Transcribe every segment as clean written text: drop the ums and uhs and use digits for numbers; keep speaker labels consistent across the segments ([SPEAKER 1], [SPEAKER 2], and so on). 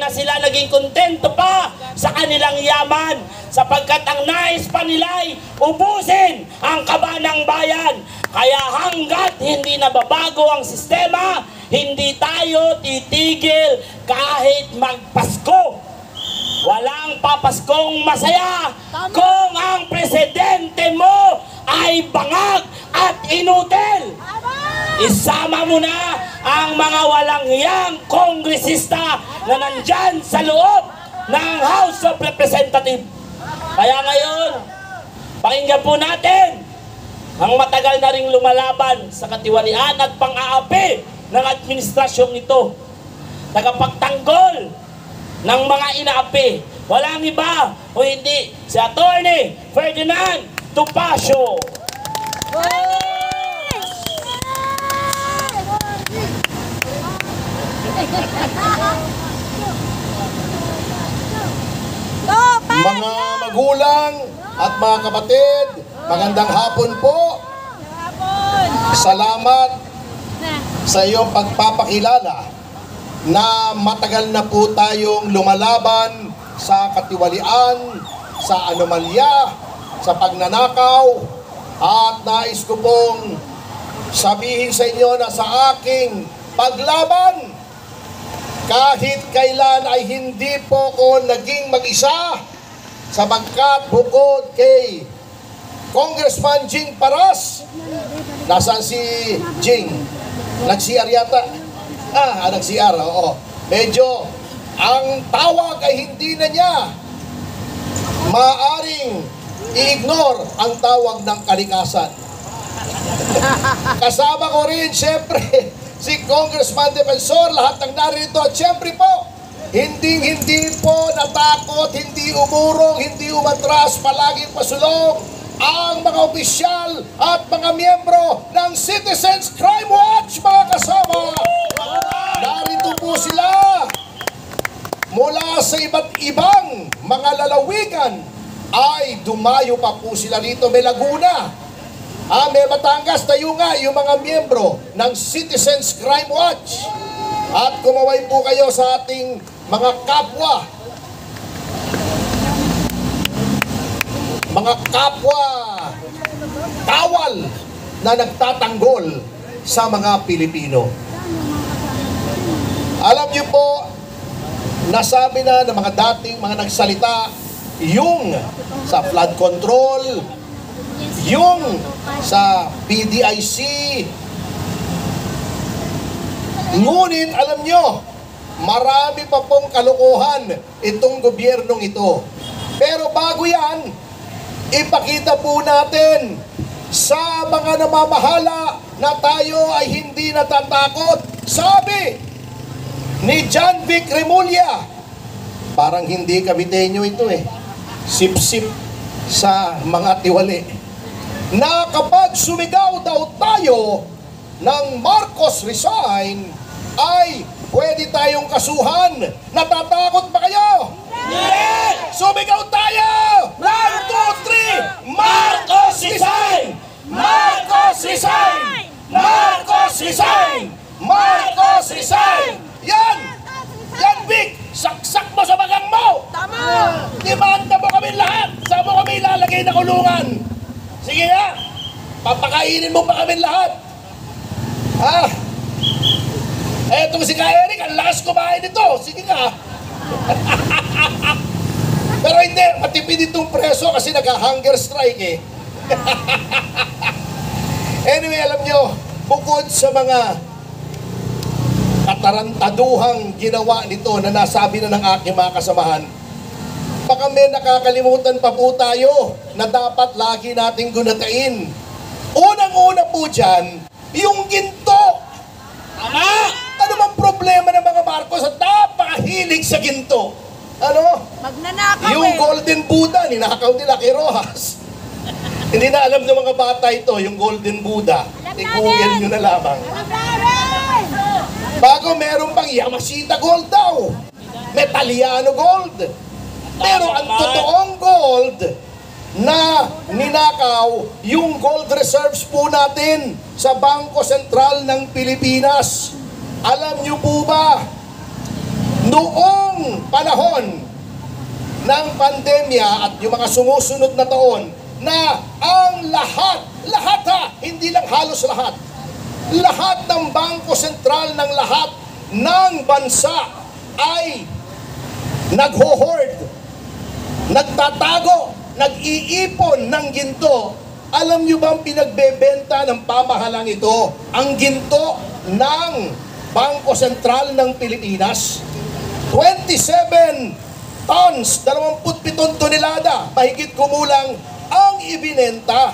[SPEAKER 1] na sila naging kontento pa sa kanilang yaman sapagkat ang nais pa nila'y ubusin ang kaba ng bayan. Kaya hanggat hindi nababago ang sistema, hindi tayo titigil kahit magpasko. Walang papaskong masaya kung ang presidente mo ay bangag at inutil. Isama mo na ang mga walang hiyang kongresista na nandyan sa loob ng House of Representatives. Kaya ngayon, pakinggan po natin ang matagal na ring lumalaban sa katiwalian at pang-aapi ng administrasyong ito. Tagapagtanggol ng mga inaapi. Walang iba o hindi si Attorney Ferdinand Topacio.
[SPEAKER 2] Mga magulang at mga kapatid, magandang hapon po. Salamat sa iyong pagpapakilala na matagal na po tayong lumalaban sa katiwalian, sa anomalya, sa pagnanakaw, at nais ko pong sabihin sa inyo na sa aking paglaban, kahit kailan ay hindi po ko naging mag-isa sapagkat bukod kay Congressman Jing Paras, nasaan si Jing? Nag-CR yata? Nag-CR, oo. Medyo, ang tawag ay hindi na niya maaring i-ignore ang tawag ng kalikasan. Kasama ko rin, syempre, si Congressman Defensor, lahat ng narito, at syempre po, hindi po natakot, hindi umurong, hindi umatras, palaging pasulong ang mga opisyal at mga miyembro ng Citizens Crime Watch, mga kasama. Narito po sila mula sa iba't ibang mga lalawigan, ay dumayo pa po sila rito. May Laguna, may Batangas, tayo nga yung mga miyembro ng Citizens Crime Watch. At kumaway po kayo sa ating mga kapwa, kawal na nagtatanggol sa mga Pilipino. Alam niyo po, nasabi na ng mga dating mga nagsalita, yung sa flood control, yung sa PDIC. Ngunit alam nyo, marami pa pong kalokohan itong gobyernong ito. Pero bago yan, ipakita po natin sa mga namamahala na tayo ay hindi natatakot. Sabi ni John Vic Remulla, parang hindi Caviteño ito sip-sip sa mga tiwali, na kapag sumigaw daw tayo ng Marcos resign, ay pwede tayong kasuhan. Natatakot ba kayo?
[SPEAKER 1] Hindi!
[SPEAKER 2] Sumigaw tayo! 1, 2, 3!
[SPEAKER 1] Marcos resign! Marcos resign! Marcos resign!
[SPEAKER 2] Marcos resign! Yan! Yan, Vic! Saksak mo sa bagang mo!
[SPEAKER 3] Tama!
[SPEAKER 2] Demanda mo kami lahat! Saan mo kami ilalagay na kulungan? Sige nga! Papakainin mo pa kami lahat! Etong si Ka Eric, ang lakas kumain nito! Sige nga! Pero hindi, matipid itong preso kasi nag-hunger strike Anyway, alam nyo, bukod sa mga katarantaduhang ginawa nito na nasabi na ng aking mga kasamahan, baka may nakakalimutan pa po tayo na dapat lagi nating gunatain. Unang-una po dyan, yung ginto.
[SPEAKER 1] Tama!
[SPEAKER 2] Ano bang problema ng mga Marcos at napakahilig sa ginto? Ano?
[SPEAKER 3] Magnanakaw
[SPEAKER 2] Yung Golden Buddha, ninakaw nila kay Rojas. Hindi na alam ng mga bata ito, yung Golden Buddha. I-google nyo na lamang. Bago meron pang Yamashita Gold daw. Metaliano Gold. Pero ang totoong gold na ninakaw, yung gold reserves po natin sa Bangko Sentral ng Pilipinas. Alam nyo po ba, noong nung panahon ng pandemya at yung mga sumusunod na taon na ang lahat hindi lang halos lahat ng Bangko Sentral ng lahat ng bansa ay nagho-hoard, nagtatago, nag-iipon ng ginto. Alam nyo ba ang pinagbebenta ng pamahalang ito? Ang ginto ng Bangko Sentral ng Pilipinas? 27 tons, 27 tonelada, mahigit kumulang ang ibinenta.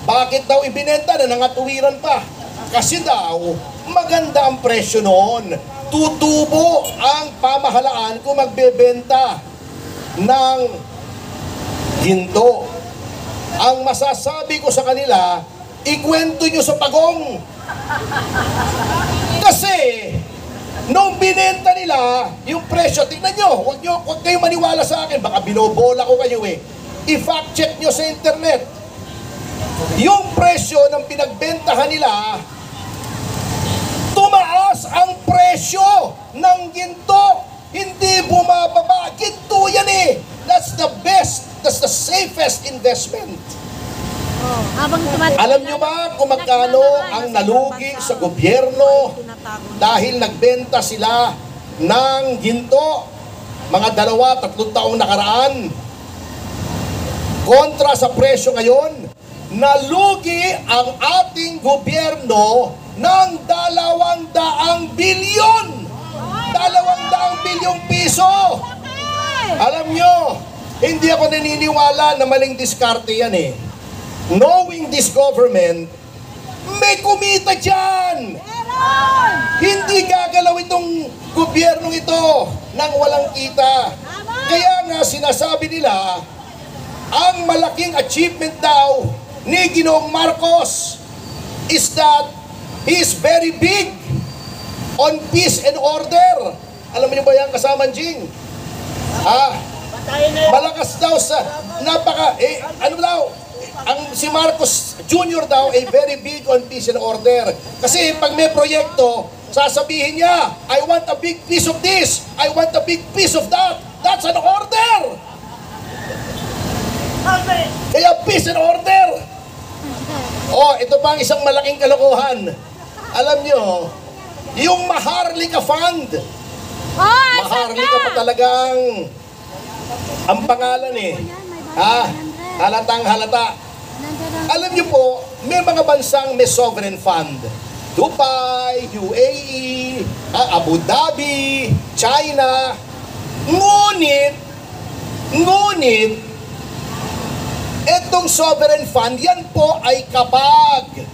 [SPEAKER 2] Bakit daw ibinenta na nangatuwiran pa? Kasi daw, maganda ang presyo noon. Tutubo ang pamahalaan kung magbebenta ng ginto. Ang masasabi ko sa kanila, ikwento nyo sa pagong. Kasi, nung binenta nila, yung presyo, tingnan nyo, huwag kayong maniwala sa akin, baka binobola ko kayo eh. I-fact check nyo sa internet. Yung presyo ng pinagbentahan nila, tumaas ang presyo ng ginto. Hindi bumababa. Ginto yan eh. That's the best, that's the safest investment.
[SPEAKER 3] Oh, habang tumatagal.
[SPEAKER 2] Alam nyo ba kung magkano ang nalugi sa gobyerno dahil nagbenta sila ng ginto? Mga 2-3 taong nakaraan. Kontra sa presyo ngayon, nalugi ang ating gobyerno ng 200 bilyon. 200 bilyong piso. Alam nyo, hindi ako naniniwala na maling diskarte yan eh. Knowing this government, may kumita dyan. Hindi gagalaw itong gobyernong ito nang walang kita. Kaya nga sinasabi nila, ang malaking achievement daw ni Ginoong Marcos is that he is very big on peace and order. Alam niyo ba yan, kasama Jing? Malakas daw sa ano daw, ang si Marcos Jr. daw ay very big on peace and order. Kasi pag may proyekto, sasabihin niya, I want a big piece of this, I want a big piece of that. That's an order. Kaya peace and order. Oh, ito pa ang isang malaking kalokohan. Alam nyo, yung Maharlika Fund. Maharlika pa talagang ang pangalan eh. Halatang halata. Alam nyo po, may mga bansang may sovereign fund. Dubai, UAE, Abu Dhabi, China. Ngunit, etong sovereign fund, yan po ay kapag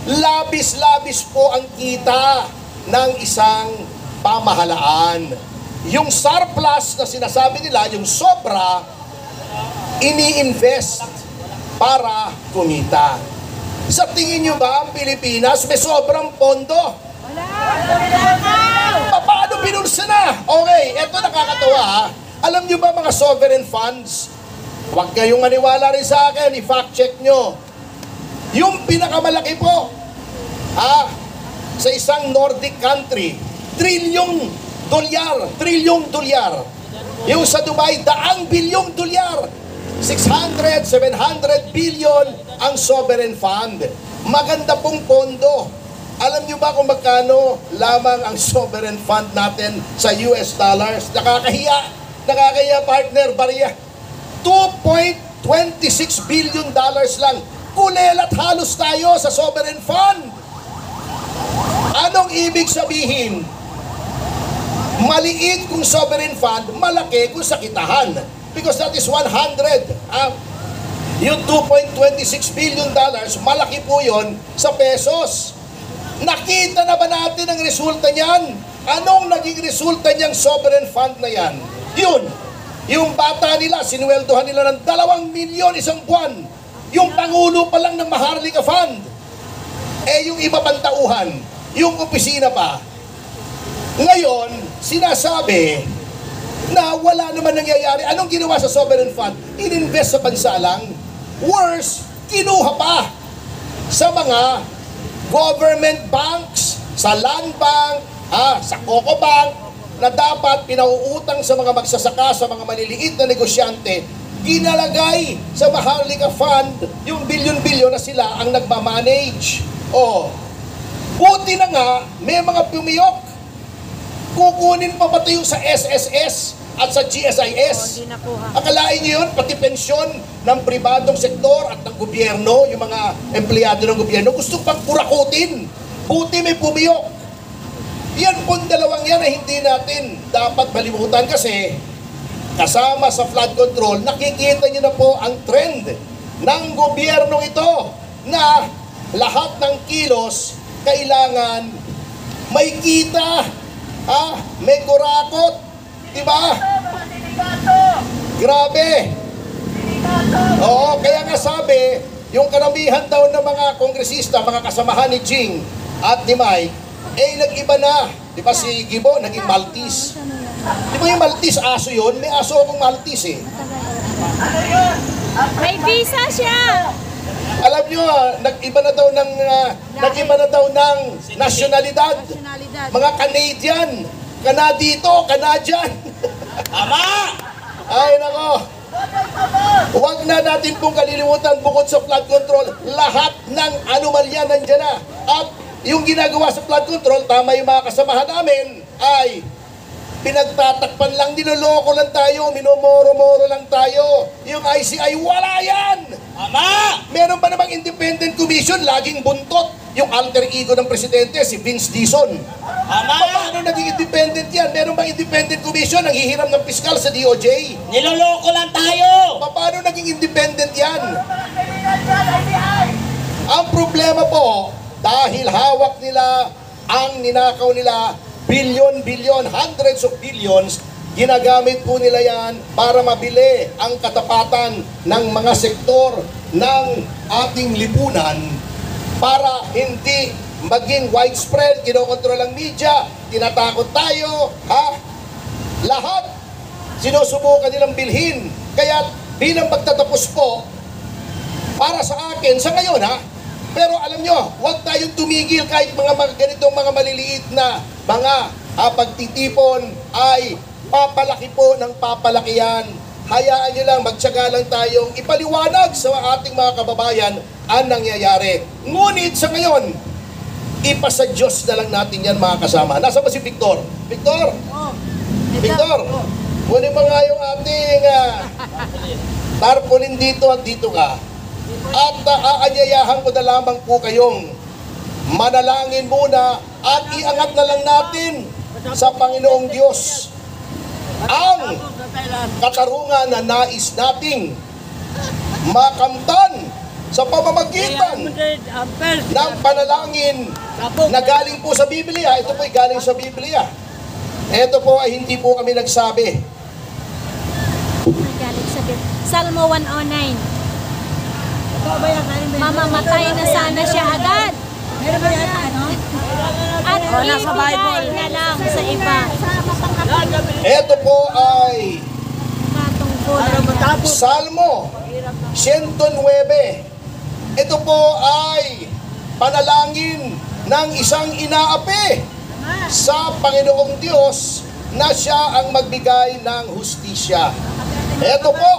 [SPEAKER 2] labis-labis po ang kita ng isang pamahalaan. Yung surplus na sinasabi nila, yung sobra, ini-invest para kumita. Sa tingin nyo ba ang Pilipinas may sobrang pondo? Paano binulsa na? Okay, eto nakakatawa ha. Alam nyo ba mga sovereign funds? Huwag kayong maniwala rin sa akin, i-fact check nyo. Yung pinakamalaki po, sa isang Nordic country, trilyong dolyar. Yung sa Dubai, $1 billion. 600, 700 billion ang sovereign fund. Maganda pong pondo. Alam nyo ba kung magkano lamang ang sovereign fund natin sa US dollars? Nakakahiya partner, Barya. $2.26 billion lang. Kulelat halos tayo sa sovereign fund. Anong ibig sabihin? Maliit kung sovereign fund, malaki kung sa kitahan. Because that is 100. Yung $2.26 billion, malaki po yon sa pesos. Nakita na ba natin ang resulta niyan? Anong naging resulta niyang sovereign fund na yan? Yun. Yung bata nila, sinuweldohan nila ng 2 milyon isang buwan. Yung pangulo pa lang ng Maharlika Fund. Yung iba pang tauhan, yung opisina pa. Ngayon, sinasabi na wala naman nangyayari. Anong ginawa sa sovereign fund? In-invest sa bansa lang. Worse, kinuha pa sa mga government banks, sa land bank, sa Coco Bank, na dapat pinauutang sa mga magsasaka, sa mga maliliit na negosyante, ginalagay sa Maharlika Fund yung bilyon-bilyon na sila ang nagmamanage. O, buti na nga, may mga pumiyok. Kukunin pa ba yung sa SSS at sa GSIS?
[SPEAKER 3] Hindi nakuha.
[SPEAKER 2] Akalain niyo yun, pati pensyon ng pribadong sektor at ng gobyerno, yung mga empleyado ng gobyerno, gusto pang kurakutin. Buti may pumiyok. Yan pong dalawang yan ay hindi natin dapat malimutan kasi kasama sa flood control, nakikita niyo na po ang trend ng gobyernong ito na lahat ng kilos kailangan may kita, may kurakot, di ba? Grabe. Oo, kaya nga sabi, yung karamihan daw ng mga kongresista, mga kasamahan ni Jing at ni Mike, nag-iba na. Di ba si Gibo, naging Maltese. Di ba yung Maltese, aso yun? May aso akong Maltese eh.
[SPEAKER 3] May visa siya.
[SPEAKER 2] Alam nyo, nag-iba na daw ng, nasyonalidad.
[SPEAKER 3] Nasyonalidad.
[SPEAKER 2] Mga Canadian, Kanadito, Canadian.
[SPEAKER 1] Tama!
[SPEAKER 2] Ay nako. Huwag na natin pong kalilimutan bukod sa flood control, lahat ng anomalya nandiyan na. At yung ginagawa sa flood control, tama yung mga kasamahan namin, ay pinagtatakpan lang, niloloko lang tayo, minomoro-moro lang tayo. Yung ICI, wala yan!
[SPEAKER 1] Tama!
[SPEAKER 2] Meron pa namang independent commission, laging buntot. Yung alter ego ng presidente, si Vince Dizon.
[SPEAKER 1] Tama!
[SPEAKER 2] Paano naging independent yan? Meron bang independent commission ang hihiram ng piskal sa DOJ?
[SPEAKER 1] Niloloko lang tayo!
[SPEAKER 2] Paano naging independent yan? Ang problema po, dahil hawak nila ang ninakaw nila, bilyon-bilyon, hundreds of billions, ginagamit po nila yan para mabili ang katapatan ng mga sektor ng ating lipunan para hindi maging widespread, kinokontrol ang media, tinatakot tayo, lahat sinusubukan nilang bilhin. Kaya bilang pagtatapos po, para sa akin, sa ngayon pero alam nyo, huwag tayong tumigil kahit mga ganitong mga maliliit na mga pagtitipon ay papalaki po ng papalaki yan. Hayaan nyo lang, magtyaga lang tayong ipaliwanag sa ating mga kababayan ang nangyayari. Ngunit sa ngayon, ipasa Diyos na lang natin yan mga kasama. Nasa ba si Victor? Victor? Victor? Kunin mo nga yung ating tarpaulin dito at dito ka. At aanyayahan ko na lamang po kayong manalangin muna at iangat na lang natin sa Panginoong Diyos ang katarungan na nais nating makamtan sa pamamagitan ng panalangin na galing po sa Biblia. Ito po ay galing sa Biblia. Ito po ay hindi po kami nagsabi.
[SPEAKER 3] Salmo 109. Mamamatay na sana siya agad. At ibigay na lang sa iba.
[SPEAKER 2] Ito po ay
[SPEAKER 3] Matungkol.
[SPEAKER 2] Salmo 109. Ito po ay panalangin ng isang inaapi sa Panginoong Diyos na siya ang magbigay ng hustisya. Ito po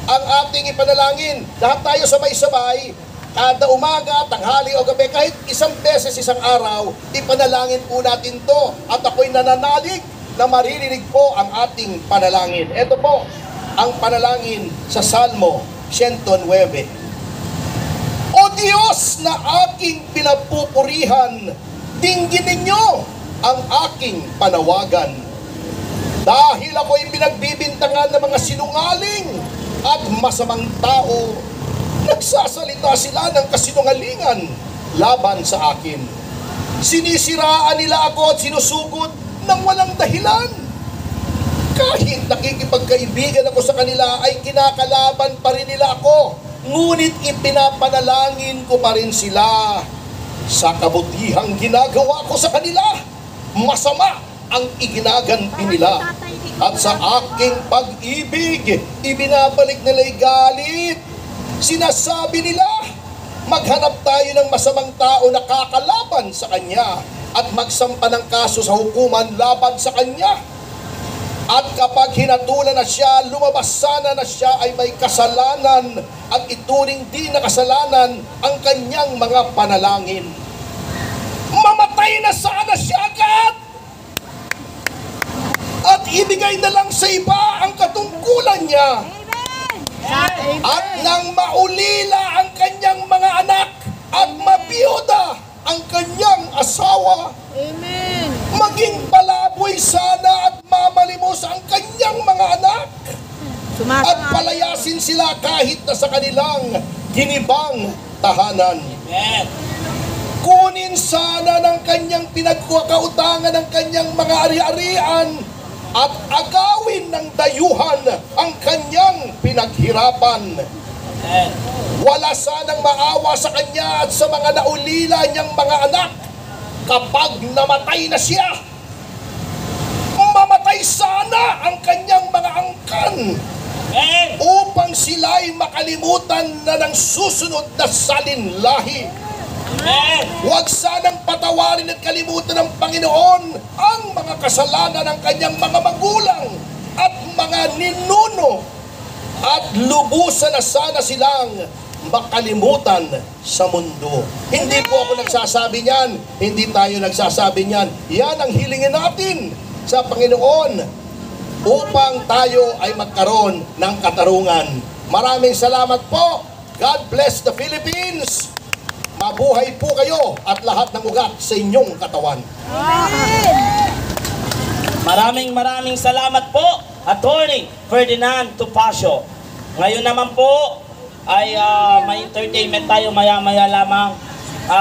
[SPEAKER 2] ang ating ipanalangin. Lahat tayo sabay-sabay, kada umaga, tanghali o gabi, kahit isang beses isang araw, ipanalangin po natin to. At ako'y nananalig na maririnig po ang ating panalangin. Ito po ang panalangin sa Salmo 109. O Diyos na aking pinapupurihan, dinggin ninyo ang aking panawagan. Dahil ako'y pinagbibintangan ng mga sinungaling at masamang tao, nagsasalita sila ng kasinungalingan laban sa akin. Sinisiraan nila ako at sinusugod ng walang dahilan. Kahit nakikipagkaibigan ako sa kanila, ay kinakalaban pa rin nila ako. Ngunit ipinapanalangin ko pa rin sila. Sa kabutihang ginagawa ko sa kanila, masama ang iginaganti nila. At sa aking pag-ibig, ibinabalik nila'y galit. Sinasabi nila, maghanap tayo ng masamang tao na kakalaban sa kanya. at magsampa ng kaso sa hukuman laban sa kanya. At kapag hinatulan na siya, lumabas sana na siya ay may kasalanan at ituring di na kasalanan ang kanyang mga panalangin. Mamatay na sana siya agad at ibigay na lang sa iba ang katungkulan niya. At nang maulila ang kanyang mga anak at mabiyuda ang kanyang asawa,
[SPEAKER 3] Amen.
[SPEAKER 2] maging palaboy sana at mamalimos ang kanyang mga anak at palayasin sila kahit na sa kanilang ginibang tahanan.
[SPEAKER 1] Amen.
[SPEAKER 2] Kunin sana ng kanyang pinagkakautangan ng kanyang mga ari-arian at agawin ng dayuhan ang kanyang pinaghirapan.
[SPEAKER 1] Amen.
[SPEAKER 2] Wala sanang maawa sa kanya at sa mga naulila niyang mga anak kapag namatay na siya. Mamatay sana ang kanyang mga angkan
[SPEAKER 1] Amen.
[SPEAKER 2] upang sila'y makalimutan na ng susunod na salinlahi.
[SPEAKER 1] Amen.
[SPEAKER 2] Huwag sanang patawarin at kalimutan ng Panginoon ang mga kasalanan ng kanyang mga magulang at mga ninuno at lubusan na sana silang makalimutan sa mundo. Hindi po ako nagsasabi niyan, hindi tayo nagsasabi niyan. Yan ang hilingin natin sa Panginoon upang tayo ay magkaroon ng katarungan. Maraming salamat po. God bless the Philippines. Mabuhay po kayo at lahat ng ugat sa inyong katawan.
[SPEAKER 1] Maraming salamat po, Attorney Ferdinand Topacio. Ngayon naman po ay may entertainment tayo maya-maya lamang.